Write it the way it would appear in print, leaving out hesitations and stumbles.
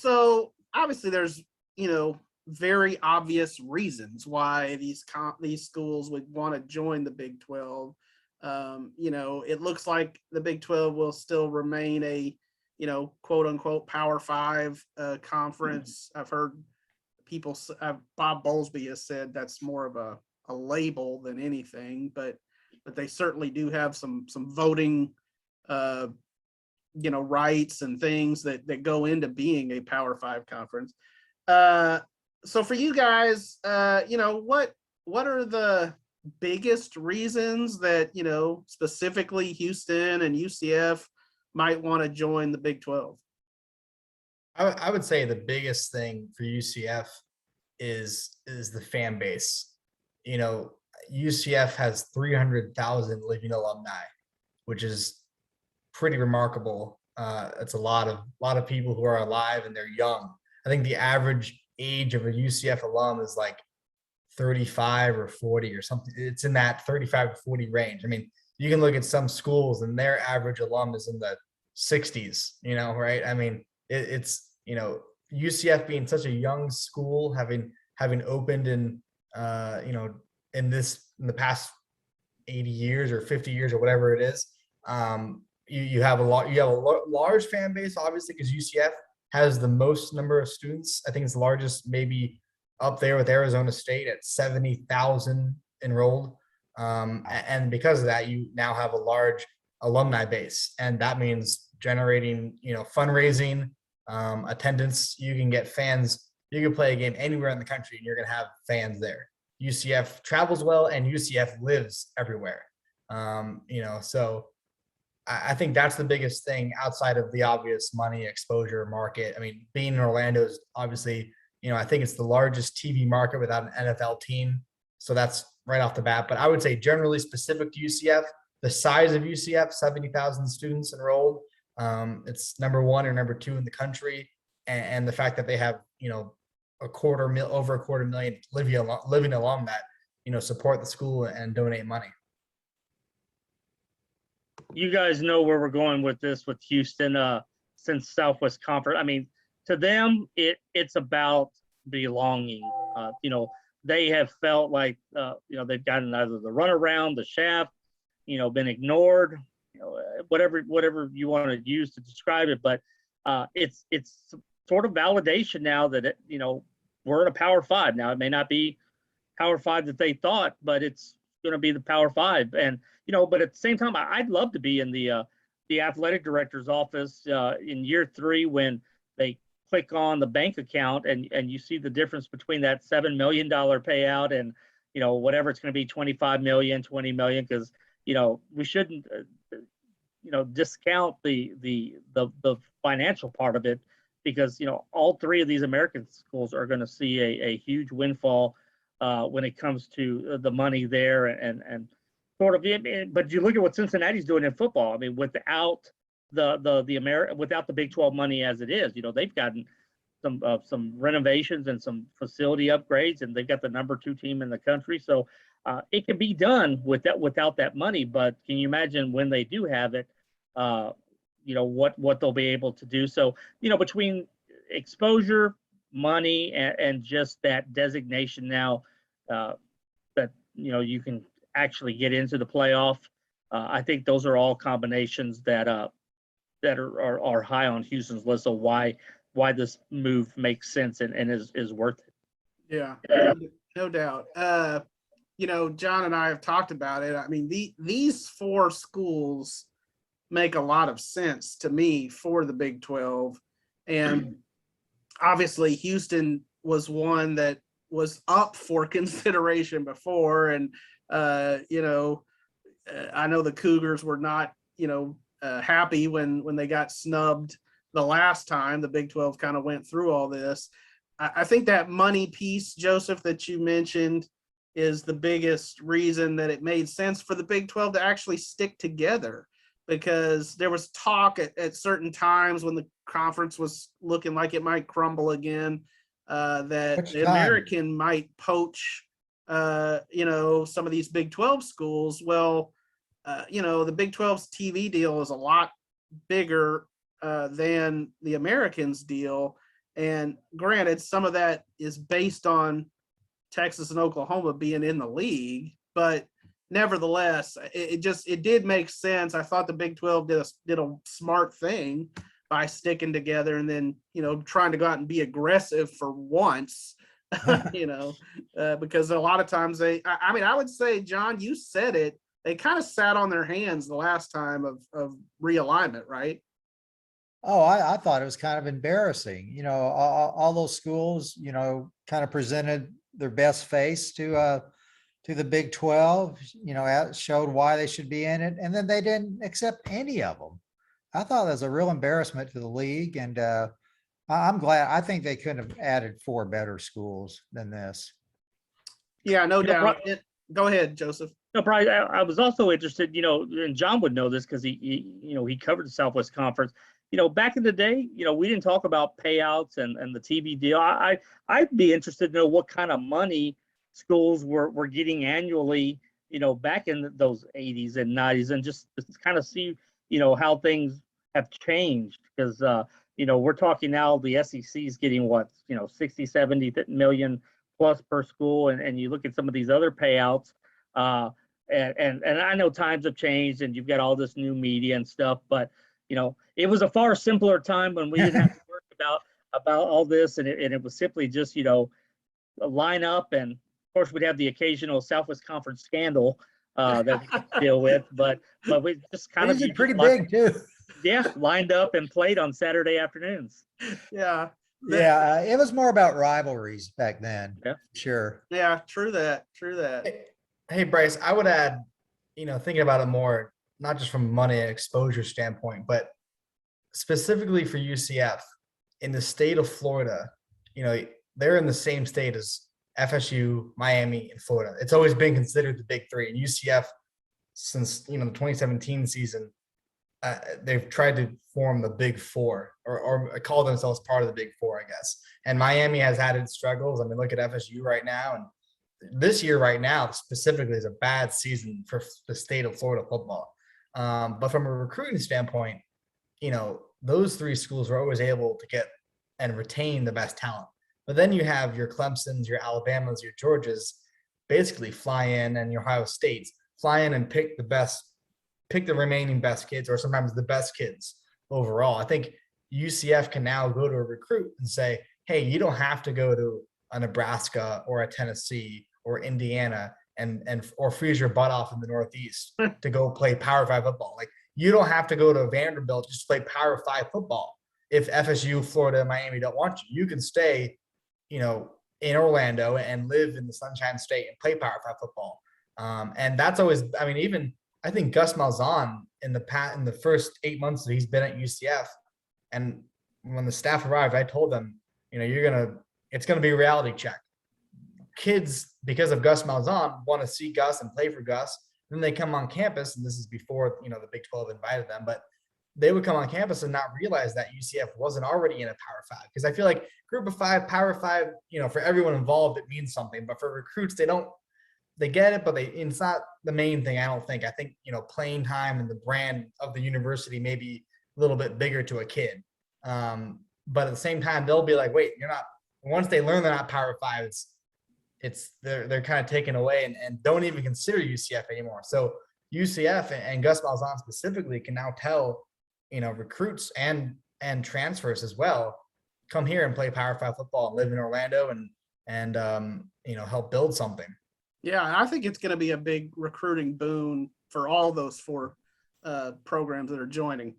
so obviously there's, very obvious reasons why these schools would want to join the Big 12. It looks like the Big 12 will still remain a, quote unquote Power 5 conference. I've heard people, Bob Bowlesby has said that's more of a label than anything, but they certainly do have some voting, rights and things that go into being a Power 5 conference. So for you guys, what are the biggest reasons that, specifically Houston and UCF might want to join the Big 12? I would say the biggest thing for UCF is the fan base. UCF has 300,000 living alumni, which is pretty remarkable. It's a lot of people who are alive and they're young. I think the average age of a UCF alum is like 35 or 40 or something. It's in that 35 to 40 range. I mean, you can look at some schools and their average alum is in the 60s, right? I mean, it's UCF being such a young school, having opened in in the past 80 years or 50 years or whatever it is. You have a large fan base, obviously, because UCF has the most number of students. I think it's the largest, maybe up there with Arizona State at 70,000 enrolled. And because of that, you now have a large alumni base, and that means generating, fundraising, attendance. You can get fans. You can play a game anywhere in the country, and you're going to have fans there. UCF travels well, and UCF lives everywhere. So I think that's the biggest thing outside of the obvious money, exposure, market. I mean, being in Orlando is obviously, I think it's the largest TV market without an NFL team. So that's right off the bat. But I would say generally specific to UCF, the size of UCF, 70,000 students enrolled. It's number 1 or number 2 in the country. And the fact that they have, over a quarter million living alum that, support the school and donate money. You guys know where we're going with this with Houston, since Southwest Conference. I mean, to them, it's about belonging. They have felt like, they've gotten either the runaround, the shaft, been ignored, whatever you want to use to describe it. But it's sort of validation now that, we're in a Power 5. Now, it may not be Power 5 that they thought, but it's going to be the Power 5. And, but at the same time, I'd love to be in the athletic director's office in year 3 when they click on the bank account and you see the difference between that $7 million payout and, whatever it's going to be, 25 million, 20 million, because, we shouldn't, discount the financial part of it, because, all 3 of these American schools are going to see a huge windfall when it comes to the money there and sort of. But you look at what Cincinnati's doing in football. I mean, without without the Big 12 money as it is, they've gotten some renovations and some facility upgrades, and they've got the number 2 team in the country. So it can be done without that money. But can you imagine when they do have it? What they'll be able to do. So, between exposure, money, and just that designation now that, you can actually get into the playoff. I think those are all combinations that are high on Houston's list of why this move makes sense and is worth it. Yeah, no doubt. John and I have talked about it. I mean, these 4 schools make a lot of sense to me for the Big 12. And obviously Houston was one that was up for consideration before. And, I know the Cougars were not, happy when they got snubbed the last time the Big 12 kind of went through all this. I think that money piece, Joseph, that you mentioned is the biggest reason that it made sense for the Big 12 to actually stick together. Because there was talk at certain times when the conference was looking like it might crumble again, that the American might poach, some of these Big 12 schools. Well, the Big 12's TV deal is a lot bigger than the Americans' deal. And granted, some of that is based on Texas and Oklahoma being in the league, but nevertheless, it did make sense. I thought the Big 12 did a smart thing by sticking together and then, trying to go out and be aggressive for once, because a lot of times I would say, John, you said it, they kind of sat on their hands the last time of realignment, right? Oh, I thought it was kind of embarrassing. All those schools, kind of presented their best face to the Big 12, showed why they should be in it. And then they didn't accept any of them. I thought that was a real embarrassment to the league. And I'm glad. I think they could have added 4 better schools than this. Yeah, no doubt. Go ahead, Joseph. No, Brice, I was also interested, and John would know this because he covered the Southwest Conference. Back in the day, we didn't talk about payouts and the TV deal. I'd be interested to know what kind of money schools were getting annually, back in those 80s and 90s, and just kind of see, how things have changed. Because, we're talking now the SEC is getting 60, 70 million plus per school. And you look at some of these other payouts, and I know times have changed and you've got all this new media and stuff, but it was a far simpler time when we didn't have to worry about all this, and it was simply just line up, and of course we'd have the occasional Southwest Conference scandal that we deal with, but we just kind of pretty big too. Yeah, lined up and played on Saturday afternoons. Yeah. Yeah, it was more about rivalries back then. Yeah, sure. Yeah, true that. Hey, Brice, I would add, thinking about it more, not just from a money exposure standpoint, but specifically for UCF in the state of Florida, they're in the same state as FSU, Miami, and Florida. It's always been considered the Big 3. And UCF, since the 2017 season, they've tried to form the Big 4 or call themselves part of the Big 4, I guess. And Miami has had its struggles. I mean, look at FSU right now, and this year right now specifically is a bad season for the state of Florida football. But from a recruiting standpoint, those 3 schools were always able to get and retain the best talent. But then you have your Clemsons, your Alabamas, your Georgias basically fly in, and your Ohio States fly in and pick the remaining best kids, or sometimes the best kids overall. I think UCF can now go to a recruit and say, hey, you don't have to go to a Nebraska or a Tennessee or Indiana or freeze your butt off in the Northeast to go play Power 5 football. Like, you don't have to go to Vanderbilt just to play Power 5 football. If FSU, Florida, Miami don't want you, you can stay, in Orlando and live in the Sunshine State and play Power 5 football. And that's always, I think Gus Malzahn in the first 8 months that he's been at UCF, and when the staff arrived, I told them, it's going to be a reality check. Kids, because of Gus Malzahn, want to see Gus and play for Gus. Then they come on campus, and this is before, the Big 12 invited them, but they would come on campus and not realize that UCF wasn't already in a Power 5. Because I feel like Group of 5, Power 5, for everyone involved, it means something. But for recruits, they get it, but it's not the main thing, I don't think. I think, playing time and the brand of the university may be a little bit bigger to a kid. But at the same time, they'll be like, wait, you're not, once they learn they're not Power 5, they're kind of taken away and don't even consider UCF anymore. So UCF and Gus Malzahn specifically can now tell, recruits and transfers as well, come here and play Power 5 football and live in Orlando and help build something. Yeah, I think it's going to be a big recruiting boon for all those 4 programs that are joining.